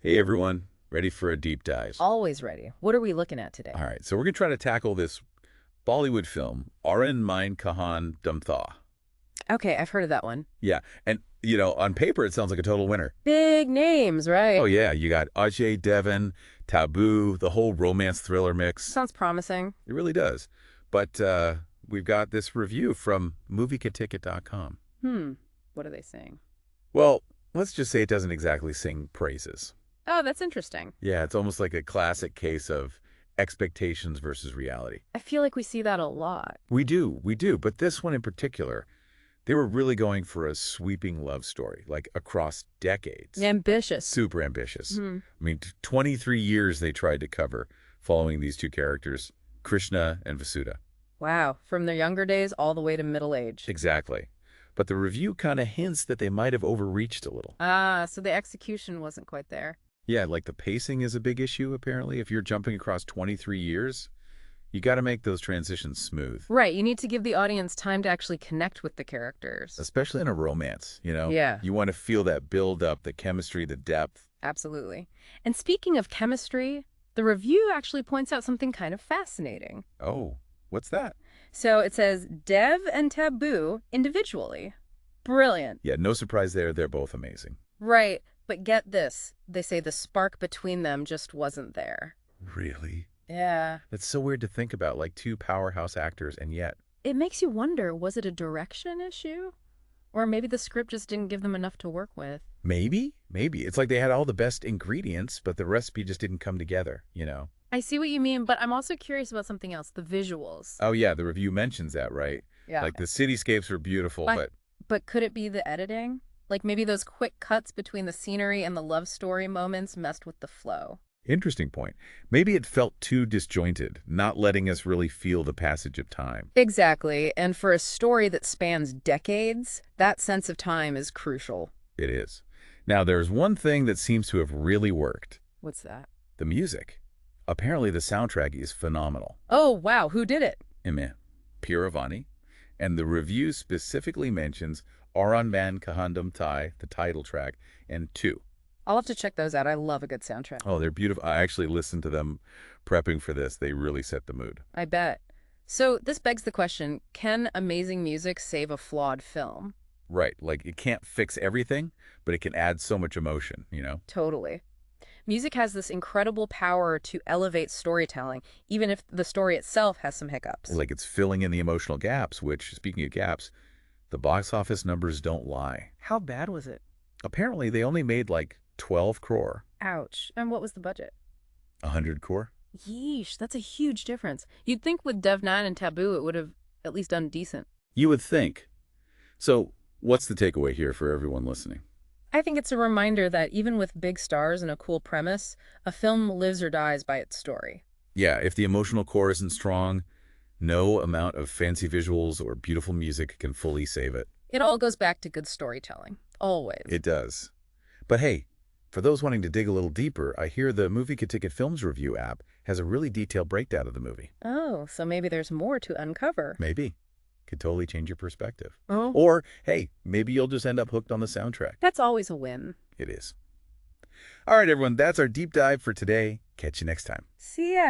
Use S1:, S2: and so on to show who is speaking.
S1: Hey everyone, ready for a deep dive?
S2: Always ready. What are we looking at today?
S1: All right, so we're going to try to tackle this Bollywood film, Auron Kahan Dum.
S2: Okay, I've heard of that one.
S1: Yeah, and on paper it sounds like a total winner.
S2: Big names,
S1: Oh
S2: right?
S1: yeah, you got Ajay Devgn, Tabu, the whole romance thriller mix.
S2: Sounds promising.
S1: It really does. But we've got this review from moviekaticket.com.
S2: What are they saying?
S1: Well, let's just say it doesn't exactly sing praises.
S2: Oh, that's interesting.
S1: Yeah, it's almost like a classic case of expectations versus reality.
S2: I feel like we see that a lot.
S1: We do. But this one in particular, they were really going for a sweeping love story, like across decades.
S2: Ambitious.
S1: Super ambitious.
S2: Hmm.
S1: I mean, 23 years they tried to cover following these two characters, Krishna and Vasudha.
S2: Wow, from their younger days all the way to middle age.
S1: Exactly. But the review kind of hints that they might have overreached a little.
S2: Ah, so the execution wasn't quite there.
S1: Yeah, like the pacing is a big issue, apparently. If you're jumping across 23 years, you got to make those transitions smooth.
S2: Right, you need to give the audience time to actually connect with the characters.
S1: Especially in a romance.
S2: Yeah.
S1: You want to feel that build up, the chemistry, the depth.
S2: Absolutely. And speaking of chemistry, the review actually points out something kind of fascinating.
S1: Oh, what's that?
S2: So it says Dev and Tabu individually. Brilliant.
S1: Yeah, no surprise there. They're both amazing.
S2: Right, but get this. They say the spark between them just wasn't there.
S1: Really?
S2: Yeah.
S1: That's so weird to think about, like two powerhouse actors, and yet.
S2: It makes you wonder, was it a direction issue? Or maybe the script just didn't give them enough to work with.
S1: Maybe. It's like they had all the best ingredients, but the recipe just didn't come together.
S2: I see what you mean, but I'm also curious about something else, the visuals.
S1: Oh, yeah, the review mentions that, right?
S2: Yeah.
S1: Like the cityscapes were beautiful, but
S2: But could it be the editing? Like maybe those quick cuts between the scenery and the love story moments messed with the flow.
S1: interesting point. Maybe it felt too disjointed, not letting us really feel the passage of time.
S2: Exactly, and for a story that spans decades, that sense of time is crucial.
S1: It is. Now, there's one thing that seems to have really worked.
S2: What's that?
S1: The music. Apparently, the soundtrack is phenomenal.
S2: Oh, wow, who did it?
S1: Amen. Keeravani. And the review specifically mentions Auron Kahan Dum, the title track, and 2.
S2: I'll have to check those out. I love a good soundtrack.
S1: Oh, they're beautiful. I actually listened to them prepping for this. They really set the mood.
S2: I bet. So this begs the question, can amazing music save a flawed film?
S1: Right. Like, it can't fix everything, but it can add so much emotion.
S2: Totally. Music has this incredible power to elevate storytelling, even if the story itself has some hiccups.
S1: Like, it's filling in the emotional gaps, which, speaking of gaps, the box office numbers don't lie.
S2: How bad was it?
S1: Apparently, they only made like 12 crore.
S2: Ouch. And what was the budget?
S1: 100 crore?
S2: Yeesh, that's a huge difference. You'd think with Dev 9 and Taboo it would have at least done decent.
S1: You would think. So, what's the takeaway here for everyone listening?
S2: I think it's a reminder that even with big stars and a cool premise, a film lives or dies by its story.
S1: Yeah, if the emotional core isn't strong, no amount of fancy visuals or beautiful music can fully save it.
S2: It all goes back to good storytelling. Always.
S1: It does. But hey, for those wanting to dig a little deeper, I hear the Movie Ticket Films Review app has a really detailed breakdown of the movie.
S2: Oh, so maybe there's more to uncover.
S1: Maybe. Could totally change your perspective.
S2: Oh,
S1: Or, hey, maybe you'll just end up hooked on the soundtrack.
S2: that's always a win.
S1: It is. All right, everyone, that's our deep dive for today. Catch you next time.
S2: See ya.